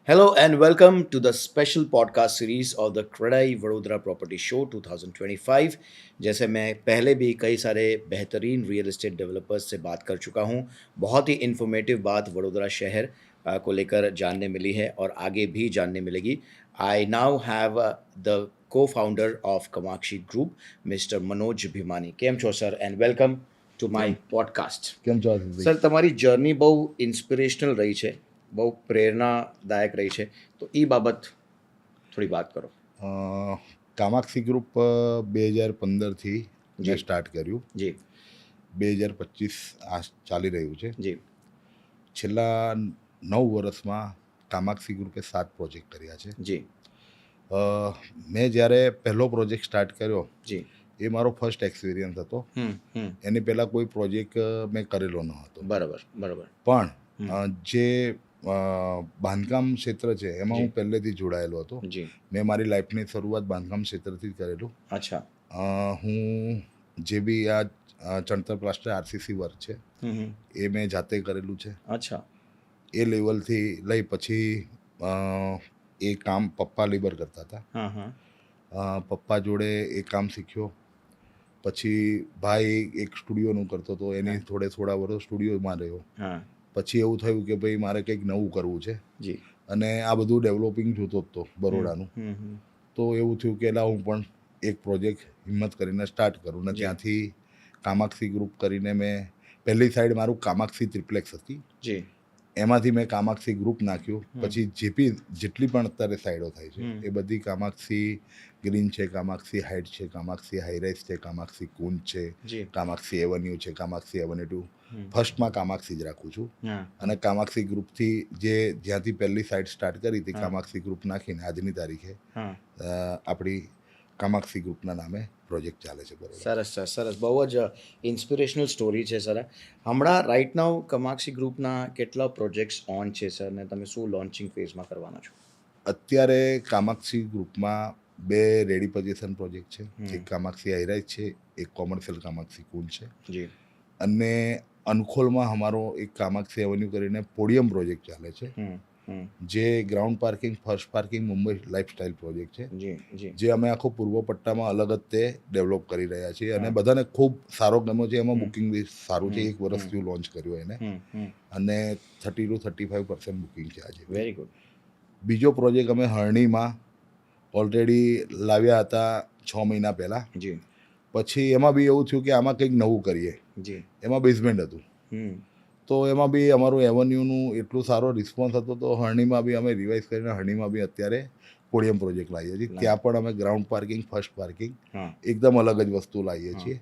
Hello and welcome to the special podcast series of the CREDAI Vadodara property show 2025। जैसे मैं पहले भी कई सारे बेहतरीन रियल एस्टेट डेवलपर्स से बात कर चुका हूं, बहुत ही इन्फॉर्मेटिव बात वडोदरा शहर को लेकर जानने मिली है और आगे भी जानने मिलेगी। I now have the co founder of Kamakshi group mister Manoj Bhimani. કેમ છો sir and welcome to my podcast. કેમ છો આશીષભાઈ? સર તમારી જર્ની બહુ ઇન્સ્પિરેશનલ રહી છે, બહુ પ્રેરણાદાયક રહી છે, તો એ બાબત થોડી વાત કરો। કામાક્ષી ગ્રુપ 2015થી જી મેં સ્ટાર્ટ કર્યું. જી 2025 આ ચાલી રહ્યું છે. જી છેલ્લા 9 વર્ષમાં કામાક્ષી ગ્રુપે 7 પ્રોજેક્ટ કર્યા છે. જી મેં જ્યારે પહેલો પ્રોજેક્ટ સ્ટાર્ટ કર્યો જી એ મારો ફર્સ્ટ એક્સપિરિયન્સ હતો. એની પહેલાં કોઈ પ્રોજેક્ટ મેં કરેલો ન હતો. બરાબર બરાબર પણ જે બાંધકામ ક્ષેત્ર છે એમાં હું પહેલેથી જોડાયેલો હતો. જી મેં મારી લાઈફની શરૂઆત બાંધકામ ક્ષેત્રથી જ કરેલું. અચ્છા હું જે બી આ ચણતર પ્લાસ્ટર આરસીસી વર્ક છે એ મેં જાતે કરેલું છે. અચ્છા એ લેવલથી લઈ પછી એ કામ પપ્પા લેબર કરતા હતા. હા હા પપ્પા જોડે એ કામ શીખ્યો. પછી ભાઈ એક સ્ટુડિયોનું કરતો હતો, એની થોડા વર્ષ સ્ટુડિયોમાં રહ્યો. હા પછી એવું થયું કે ભાઈ મારે કંઈક નવું કરવું છે જી અને આ બધું ડેવલપિંગ જોતો જ હતો બરોડાનું. તો એવું થયું કે હું પણ એક પ્રોજેક્ટ હિંમત કરીને સ્ટાર્ટ કરું ને ત્યાંથી કામાક્ષી ગ્રુપ કરીને મેં પહેલી સાઈડ મારું કામાક્ષી ત્રિપ્લેક્સ હતી, જી એમાંથી મેં કામાક્ષી ગ્રુપ નાખ્યું. પછી જેટલી પણ અત્યારે સાઈડો થાય છે એ બધી કામાક્ષી ગ્રીન છે, કામાક્ષી હાઇટ છે, કામાક્ષી હાઈરાઇઝ છે, કામાક્ષી કુંજ છે, જી કામાક્ષી એવન્યુ છે, કામાક્ષી એવન્યુ 2. ફર્સ્ટમાં કામાક્ષી જ રાખું છું. હા અને કામાક્ષી ગ્રુપથી જ્યાંથી પહેલી સાઇડ સ્ટાર્ટ કરી હતી કામાક્ષી ગ્રુપ નાખીને આજની તારીખે હા આપણી કામાક્ષી ગ્રુપના નામે પ્રોજેક્ટ ચાલે છે. બરોબર. સરસ સર, સરસ, બહુ જ ઇન્સ્પિરેશનલ સ્ટોરી છે સર। હમણાં રાઇટ નાઉ કમાક્ષી ગ્રુપના કેટલા પ્રોજેક્ટ્સ ઓન છે સર, ને તમે શું લોન્ચિંગ ફેઝમાં કરવાના છો? અત્યારે કામાક્ષી ગ્રુપમાં 2 રેડી પોઝિશન પ્રોજેક્ટ છે. એક કામાક્ષી હાઈરાઇઝ છે, એક કોમર્શિયલ કામાક્ષી કુંજ છે. જી અને અનખોલમાં અમારો એક કામાક્ષી એવન્યુ કરીને પોડિયમ પ્રોજેક્ટ ચાલે છે, જે ground parking, first parking Mumbai lifestyle project છે, જી જી જે અમે આખો પૂર્વ પટ્ટામાં અલગ જ તે ડેવલપ કરી રહ્યા છીએ અને બધાને ખૂબ સારો ગમ્યો છે. એમાં બુકિંગ બી સારું છે. 1 વર્ષથી લોન્ચ કર્યું એને અને 30 to 35% બુકિંગ છે આજે. Very good. બીજો પ્રોજેક્ટ અમે હરણીમાં ઓલરેડી લાવ્યા હતા 6 મહિના પહેલાં. જી પછી એમાં બી એવું થયું કે આમાં કંઈક નવું કરીએ. જી એમાં બેઝમેન્ટ હતું, તો એમાં બી અમારું એવન્યુનું એટલું સારો રિસ્પોન્સ હતો, તો હરણીમાં બી અમે રિવાઇઝ કરીને હરણીમાં બી અત્યારે પોડિયમ પ્રોજેક્ટ લાવીએ છીએ. ત્યાં પણ અમે ગ્રાઉન્ડ પાર્કિંગ, ફર્સ્ટ પાર્કિંગ એકદમ અલગ જ વસ્તુ લાવીએ છીએ.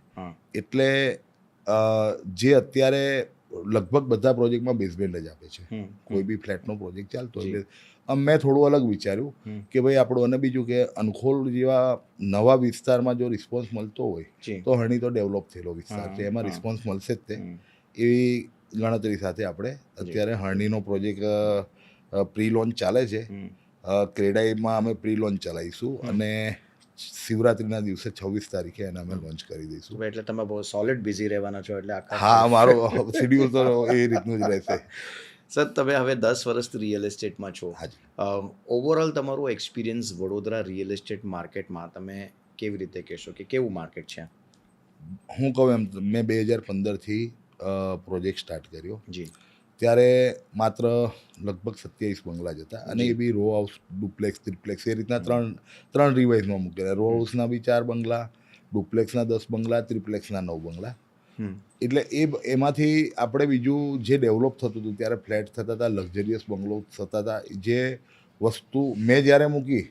એટલે જે અત્યારે લગભગ બધા પ્રોજેક્ટમાં બેઝમેન્ટ જ આપે છે. કોઈ બી ફ્લેટનો પ્રોજેક્ટ ચાલતો હોય મેં થોડું અલગ વિચાર્યું કે ભાઈ આપણું, અને બીજું કે અનખોલ જેવા નવા વિસ્તારમાં જો રિસ્પોન્સ મળતો હોય તો હરણી તો ડેવલપ થયેલો વિસ્તાર છે, એમાં રિસ્પોન્સ મળશે જ તે. એવી ગણતરી સાથે આપણે અત્યારે હરણીનો પ્રોજેક્ટ પ્રી લોન્ચ ચાલે છે. ક્રેડાઈમાં અમે પ્રી લોન્ચ ચલાવીશું અને શિવરાત્રિના દિવસે 26 તારીખે એને અમે લોન્ચ કરી દઈશું. એટલે તમે બહુ સોલિડ બિઝી રહેવાના છો, એટલે હા, મારો શેડ્યુલ તો એ રીતનું જ રહેશે. સર, તમે હવે 10 વર્ષથી રિયલ એસ્ટેટમાં છો. ઓવરઓલ તમારું એક્સપિરિયન્સ વડોદરા રિયલ એસ્ટેટ માર્કેટમાં તમે કેવી રીતે કહેશો કે કેવું માર્કેટ છે? હું કહું એમ, મેં 2015થી પ્રોજેક્ટ સ્ટાર્ટ કર્યો. જી ત્યારે માત્ર લગભગ 27 બંગલા જ હતા અને એ બી રો હાઉસ, ડુપ્લેક્સ, ત્રિપ્લેક્સ એ રીતના ત્રણ રિવાઇઝમાં મૂકેલા. રો હાઉસના બી 4 બંગલા, ડુપ્લેક્સના 10 બંગલા, ત્રિપ્લેક્સના 9 બંગલા. એટલે એમાંથી આપણે બીજું જે ડેવલપ થતું હતું ત્યારે ફ્લેટ થતા હતા, લક્ઝરિયસ બંગલો થતા હતા. જે વસ્તુ મેં જ્યારે મૂકી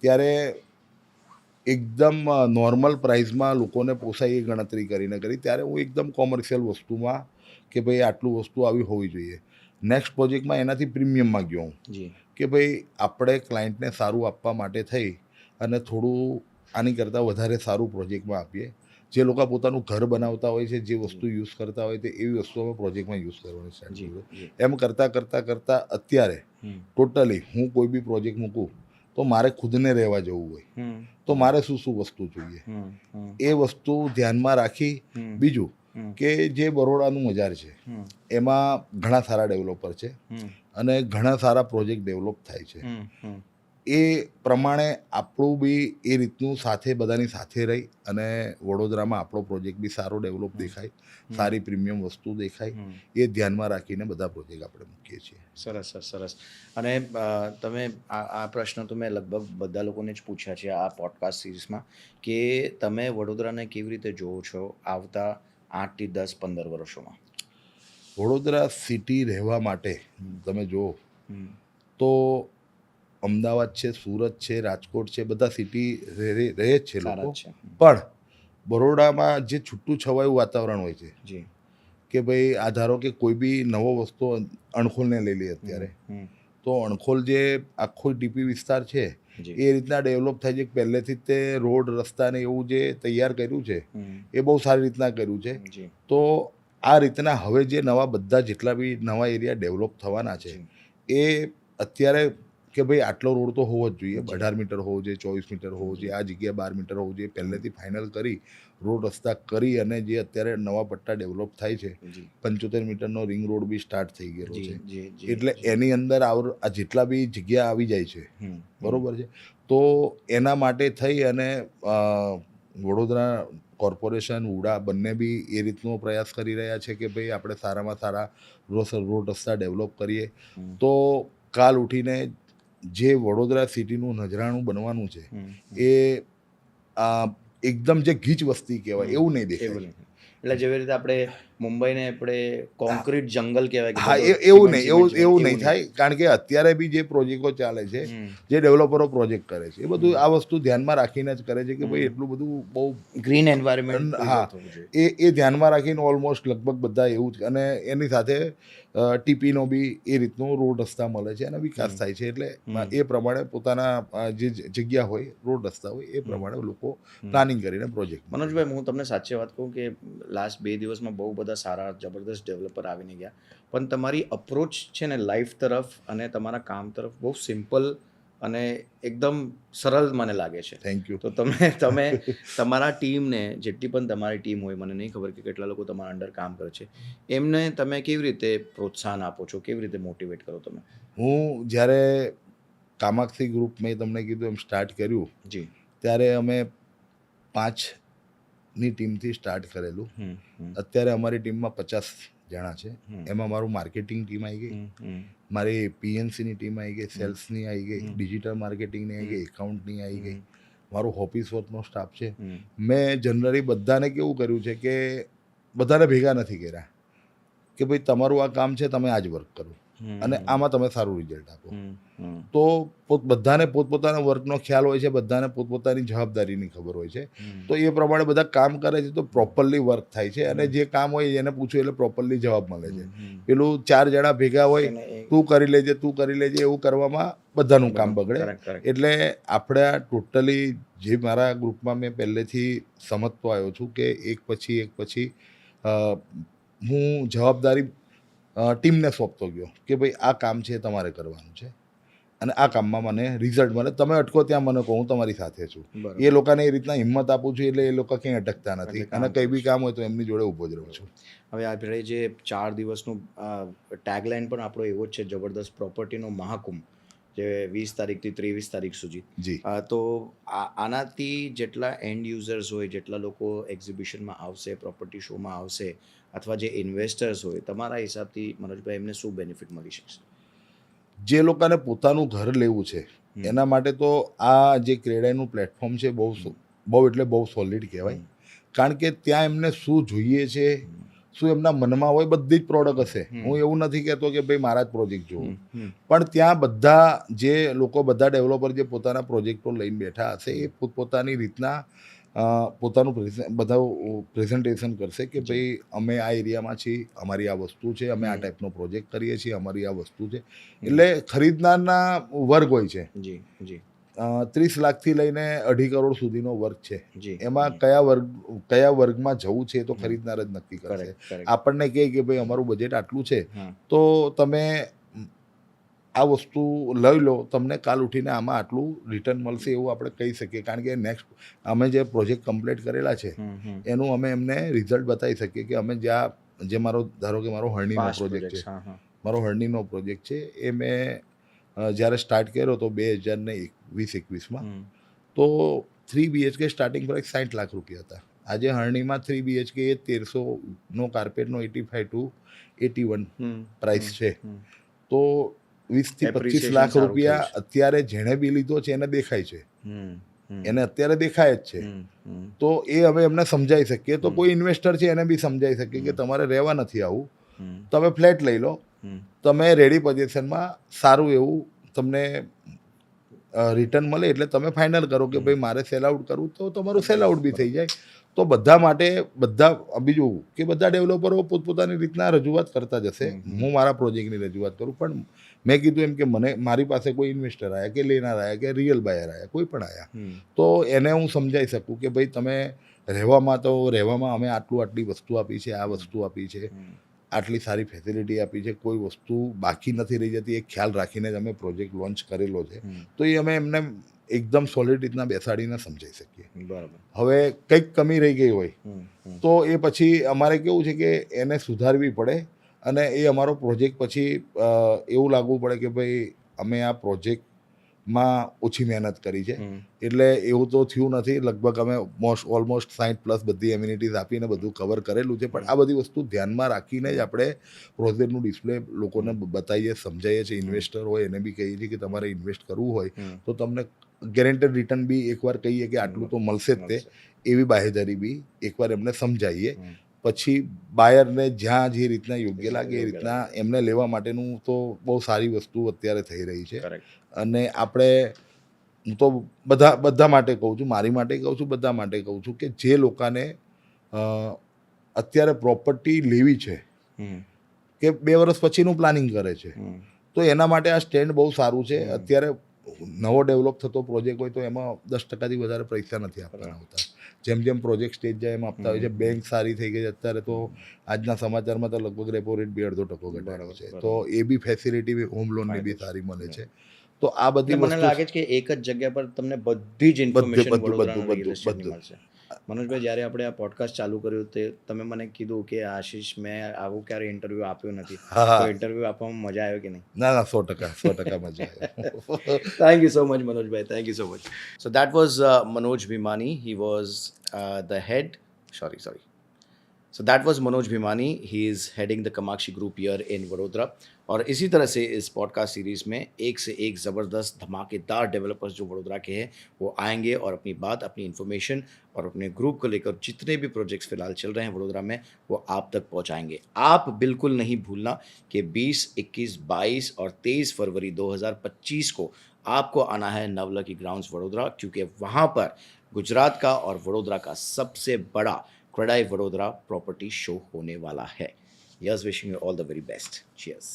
ત્યારે એકદમ નોર્મલ પ્રાઇસમાં લોકોને પોસાય એ ગણતરી કરીને કરી. ત્યારે હું એકદમ કોમર્શિયલ વસ્તુમાં કે ભાઈ આટલું વસ્તુ આવી હોવી જોઈએ. નેક્સ્ટ પ્રોજેક્ટમાં એનાથી પ્રીમિયમમાં ગયો હું કે ભાઈ આપણે ક્લાયન્ટને સારું આપવા માટે થઈ અને થોડું આની કરતાં વધારે સારું પ્રોજેક્ટમાં આપીએ. જે લોકો પોતાનું ઘર બનાવતા હોય છે, જે વસ્તુ યુઝ કરતા હોય તે એવી વસ્તુ અમે પ્રોજેક્ટમાં યુઝ કરવાની સ્ટાર્ટ કર્યું. એમ કરતાં અત્યારે ટોટલી હું કોઈ બી પ્રોજેક્ટ મૂકું તો મારે ખુદને રહેવા જવું હોય તો મારે શું વસ્તુ જોઈએ એ વસ્તુ ધ્યાનમાં રાખી. બીજું કે જે બરોડાનું બજાર છે એમાં ઘણા સારા ડેવલપર છે અને ઘણા સારા પ્રોજેક્ટ ડેવલપ થાય છે. એ પ્રમાણે આપણું બી એ રીતનું સાથે બધાની સાથે રહી અને વડોદરામાં આપણો પ્રોજેક્ટ બી સારો ડેવલપ દેખાય, સારી પ્રીમિયમ વસ્તુ દેખાય, એ ધ્યાનમાં રાખીને બધા પ્રોજેક્ટ આપણે મૂકીએ છીએ. સરસ સર, સરસ. અને તમે આ પ્રશ્ન તો મેં લગભગ બધા લોકોને જ પૂછ્યા છે આ પોડકાસ્ટ સિરીઝમાં, કે તમે વડોદરાને કેવી રીતે જોવો છો આવતા 8 થી 10, 15 વર્ષોમાં? વડોદરા સિટી રહેવા માટે તમે જુઓ તો અમદાવાદ છે, સુરત છે, રાજકોટ છે, બધા સિટી રહે જ છે લોકો, પણ બરોડામાં જે છૂટું છવાયું વાતાવરણ હોય છે કે ભાઈ આ ધારો કે કોઈ બી નવો વસ્તુ અણખોલને લઈ લઈએ અત્યારે, તો અણખોલ જે આખો ડીપી વિસ્તાર છે એ રીતના ડેવલપ થાય છે કે પહેલેથી જ તે રોડ રસ્તા ને એવું જે તૈયાર કર્યું છે એ બહુ સારી રીતના કર્યું છે. તો આ રીતના હવે જે નવા બધા જેટલા બી નવા એરિયા ડેવલપ થવાના છે એ અત્યારે કે ભાઈ આટલો રોડ તો હોવો જ જોઈએ, 18 મીટર હોવો જોઈએ, 24 મીટર હોવો જોઈએ, આ જગ્યાએ 12 મીટર હોવું જોઈએ, પહેલેથી ફાઇનલ કરી રોડ રસ્તા કરી અને જે અત્યારે નવા પટ્ટા ડેવલપ થાય છે, 75 મીટરનો રિંગ રોડ બી સ્ટાર્ટ થઈ ગયેલો છે, એટલે એની અંદર આ જેટલા બી જગ્યા આવી જાય છે, બરોબર છે, તો એના માટે થઈ અને વડોદરા કોર્પોરેશન, ઉડા બંને બી એ રીતનો પ્રયાસ કરી રહ્યા છે કે ભાઈ આપણે સારામાં સારા રોડ રસ્તા ડેવલપ કરીએ તો કાલ ઉઠીને જે વડોદરા સિટીનું નજરાણું બનવાનું છે એ એકદમ જે ગીચ વસ્તી કહેવાય એવું નહીં દેખાય. એટલે જેવી રીતે આપણે મુંબઈને આપણે કોન્ક્રીટ જંગલ કહેવાય, હા, એવું નહીં થાય, કારણ કે અત્યારે બી જે પ્રોજેક્ટો ચાલે છે, જે ડેવલપરો પ્રોજેક્ટ કરે છે એ બધું આ વસ્તુ ધ્યાનમાં રાખીને જ કરે છે કે ભાઈ એટલું બધું બહુ ગ્રીન એન્વાયરમેન્ટ, હા, એ ધ્યાનમાં રાખીને ઓલમોસ્ટ લગભગ બધા એવું જ, અને એની સાથે ટીપીનો બી એ રીતનો રોડ રસ્તા મળે છે અને વિકાસ થાય છે, એટલે એ પ્રમાણે પોતાના જે જગ્યા હોય, રોડ રસ્તા હોય એ પ્રમાણે લોકો પ્લાનિંગ કરીને પ્રોજેક્ટ. મનોજભાઈ, હું તમને સાચી વાત કહું કે લાસ્ટ 2 દિવસમાં બહુ બધા સારા જબરદસ્ત ડેવલપર આવીને ગયા, પણ તમારી અપ્રોચ છે ને લાઈફ તરફ અને તમારા કામ તરફ બહુ સિમ્પલ અને એકદમ સરળ મને લાગે છે. Thank you. તો તમે તમારા ટીમને, જેટલી પણ તમારી ટીમ હોય, મને નહીં ખબર કે કેટલા લોકો તમારા અંડર કામ કરે છે, એમને તમે કેવી રીતે પ્રોત્સાહન આપો છો, કેવી રીતે મોટિવેટ કરો તમે? હું જ્યારે કામાક્ષી ગ્રુપ મેં તમને કીધું એમ સ્ટાર્ટ કર્યું ત્યારે અમે 5ની ટીમથી સ્ટાર્ટ કરેલું. અત્યારે અમારી ટીમમાં 50 જણા છે. એમાં મારું માર્કેટિંગ ટીમ આવી ગઈ, મારી પીએનસીની ટીમ આવી ગઈ, સેલ્સની આવી ગઈ, ડિજિટલ માર્કેટિંગની આવી ગઈ, એકાઉન્ટની આવી ગઈ, મારું ઓફિસ વર્કનો સ્ટાફ છે. મેં જનરલી બધાને કેવું કર્યું છે કે બધાને ભેગા નથી કર્યા કે ભાઈ તમારું આ કામ છે, તમે આ જ વર્ક કરો અને આમાં તમે સારું રિઝલ્ટ આપો. તો બધાને પોતપોતાના વર્કનો ખ્યાલ હોય છે, બધાને પોતપોતાની જવાબદારીની ખબર હોય છે, તો એ પ્રમાણે બધા કામ કરે છે તો પ્રોપરલી વર્ક થાય છે અને જે કામ હોય એને પૂછ્યું એટલે પ્રોપરલી જવાબ મળે છે. પેલું 4 જણા ભેગા હોય, તું કરી લેજે એવું કરવામાં બધાનું કામ બગડે. એટલે આપણે આ ટોટલી જે મારા ગ્રુપમાં મેં પહેલેથી સમજતો આવ્યો છું કે એક પછી હું જવાબદારી ટીમને સોંપતો ગયો કે ભાઈ આ કામ છે તમારે કરવાનું છે અને આ કામમાં મને રિઝલ્ટ મળે, તમે અટકો ત્યાં મને કહો, હું તમારી સાથે છું. એ લોકોને એ રીતના હિંમત આપું છું એટલે એ લોકો ક્યાંય અટકતા નથી અને કંઈ બી કામ હોય તો એમની જોડે ઊભો જ રહું છું. હવે આપણે જે 4 દિવસનું ટેગલાઇન પણ આપણો એવો જ છે, જબરદસ્ત પ્રોપર્ટીનો મહાકુંભ, જે 20 તારીખથી 23 તારીખ સુધી. તો આનાથી જેટલા એન્ડ યુઝર્સ હોય, જેટલા લોકો એક્ઝિબિશનમાં આવશે, પ્રોપર્ટી શોમાં આવશે, અથવા જે ઇન્વેસ્ટર્સ હોય, તમારા હિસાબથી મનોજભાઈ એમને શું બેનિફિટ મળી શકશે? જે લોકોને પોતાનું ઘર લેવું છે એના માટે તો આ જે ક્રેડાઈનું પ્લેટફોર્મ છે બહુ સોલિડ કહેવાય, કારણ કે ત્યાં એમને શું જોઈએ છે, શું એમના મનમાં હોય, બધી જ પ્રોડક્ટ હશે. હું એવું નથી કહેતો કે ભાઈ મારા જ પ્રોજેક્ટ જોવું, પણ ત્યાં બધા જે લોકો, બધા ડેવલપર જે પોતાના પ્રોજેક્ટો લઈને બેઠા હશે એ પોતપોતાની રીતના પોતાનું બધા પ્રેઝન્ટેશન કરશે કે ભાઈ અમે આ એરિયામાં છીએ, અમારી આ વસ્તુ છે, અમે આ ટાઈપનો પ્રોજેક્ટ કરીએ છીએ, અમારી આ વસ્તુ છે. એટલે ખરીદનારના વર્ગ હોય છે, 30 લાખથી લઈને 2.5 કરોડ સુધીનો વર્ગ છે. એમાં કયા વર્ગમાં જવું છે તો ખરીદનાર જ નક્કી કરશે. આપણને કહે કે ભાઈ અમારું બજેટ આટલું છે તો તમે આ વસ્તુ લઈ લો, તમને કાલ ઉઠીને આમાં આટલું રિટર્ન મળશે એવું આપણે કહી શકીએ. કારણ કે નેક્સ્ટ અમે જે પ્રોજેક્ટ કમ્પ્લીટ કરેલા છે એનું અમે એમને રિઝલ્ટ બતાવી શકીએ કે અમે જે મારો ધારો કે મારો હરણીનો પાસ્ટ પ્રોજેક્ટ છે, પ્રોજેક્ટ્સ. હા. મારો હરણીનો પ્રોજેક્ટ છે એ મેં જ્યારે સ્ટાર્ટ કર્યો તો 2020-21માં, તો 3 BHK સ્ટાર્ટિંગ પ્રાઇસ 60 લાખ રૂપિયા હતા. આજે હરણીમાં 3 BHK એ 1300નો કાર્પેટનો 85 to 81 પ્રાઇસ છે. તો 20 થી 25 Appreciation લાખ સારું રૂપિયા થયું છે. અત્યારે જેણે બી લીધો છે એને દેખાય છે, એને અત્યારે દેખાય જ છે. તો એ હવે એમને સમજાઈ શકીએ. તો કોઈ ઇન્વેસ્ટર છે એને બી સમજાઈ શકીએ કે તમારે રહેવા નથી આવું, તમે ફ્લેટ લઈ લો, તમે રેડી પોઝિશનમાં સારું એવું તમને રિટર્ન મળે એટલે તમે ફાઇનલ કરો કે ભાઈ મારે સેલ આઉટ કરવું, તો તમારું સેલ આઉટ બી થઈ જાય. તો બધા માટે બીજું કે બધા ડેવલપરો પોતપોતાની રીતના રજૂઆત કરતા જશે. હું મારા પ્રોજેક્ટની રજૂઆત કરું, પણ મેં કીધું એમ કે મારી પાસે કોઈ ઇન્વેસ્ટર આવ્યા કે લેનાર આવ્યા કે રિયલ બાયર આવ્યા, કોઈ પણ આવ્યા, તો એને હું સમજાઈ શકું કે ભાઈ તમે રહેવામાં અમે આટલી વસ્તુ આપી છે, આ વસ્તુ આપી છે, આટલી સારી ફેસિલિટી આપી છે, કોઈ વસ્તુ બાકી નથી રહી જતી, એ ખ્યાલ રાખીને જ અમે પ્રોજેક્ટ લોન્ચ કરેલો છે. તો એ અમે એમને એકદમ સોલિડ રીતના બેસાડીને સમજાઈ શકીએ. બરાબર. હવે કંઈક કમી રહી ગઈ હોય તો એ પછી અમારે કેવું છે કે એને સુધારવી પડે, અને એ અમારો પ્રોજેક્ટ પછી એવું લાગવું પડે કે ભાઈ અમે આ પ્રોજેક્ટમાં ઓછી મહેનત કરી છે. એટલે એવું તો થયું નથી. લગભગ અમે ઓલમોસ્ટ 60+ બધી એમ્યુનિટીઝ આપીને બધું કવર કરેલું છે. પણ આ બધી વસ્તુ ધ્યાનમાં રાખીને જ આપણે પ્રોજેક્ટનું ડિસ્પ્લે લોકોને બતાવીએ, સમજાવીએ છીએ. ઇન્વેસ્ટર હોય એને બી કહીએ છીએ કે તમારે ઇન્વેસ્ટ કરવું હોય તો તમને ગેરેન્ટેડ રિટર્ન બી એકવાર કહીએ કે આટલું તો મળશે જ તે, એવી બાહેધરી બી એકવાર એમને સમજાવીએ. પછી બાયરને જ્યાં જે રીતના યોગ્ય લાગે એ રીતના એમને લેવા માટેનું તો બહુ સારી વસ્તુ અત્યારે થઈ રહી છે. અને આપણે, હું તો બધા માટે કહું છું, મારી માટે કહું છું, બધા માટે કહું છું કે જે લોકોને અત્યારે પ્રોપર્ટી લેવી છે કે 2 વર્ષ પછીનું પ્લાનિંગ કરે છે, તો એના માટે આ સ્ટેન્ડ બહુ સારું છે. અત્યારે નવો ડેવલપ થતો પ્રોજેક્ટ હોય તો એમાં 10%થી વધારે પૈસા નથી આપવાના હોતા. જેમ પ્રોજેક્ટ સ્ટેજ જાય એમ આપતા હોય છે. બેંક સારી થઈ ગઈ છે અત્યારે, તો આજના સમાચારમાં તો લગભગ રેપો રેટ 1.5% ઘટાડ્યો છે. તો એ બી ફેસિલિટી હોમ લોનની બી સારી મળે છે. તો આ બધી મને લાગે છે કે એક જ જગ્યા પર તમને બધી જ ઇન્ફોર્મેશન વડોદરાના રિયલ એસ્ટેટની મળશે. મનોજભાઈ, જ્યારે આપણે આ પોડકાસ્ટ ચાલુ કર્યું તે તમે મને કીધું કે આશીષ, મેં આવું ક્યારે ઇન્ટરવ્યૂ આપ્યો નથી, તો ઇન્ટરવ્યૂ આપવામાં મજા આવ્યો કે નહીં? ના 100% મજા આવે. Thank you so much, Manoj bhai. Thank you so much. So that was Manoj Bhimani. He was the head. Sorry. So that was Manoj Bhimani. He is heading the Kamakshi Group here in Vadodara. और इसी तरह से इस podcast series में एक से एक ज़बरदस्त धमाकेदार डेवलपर्स जो वडोदरा के हैं वो आएंगे और अपनी बात, अपनी इन्फॉर्मेशन और अपने ग्रुप को लेकर जितने भी प्रोजेक्ट्स फिलहाल चल रहे हैं वडोदरा में वो आप तक पहुंचाएंगे. आप बिल्कुल नहीं भूलना कि 20, 21, 22 और 23 फरवरी 2025 को आपको आना है नवलखी ग्राउंड्स वडोदरा, क्योंकि वहाँ पर गुजरात का और वडोदरा का सबसे बड़ा क्रेडाई वडोदरा प्रॉपर्टी शो होने वाला है. Yes, wishing you all the very best. Cheers.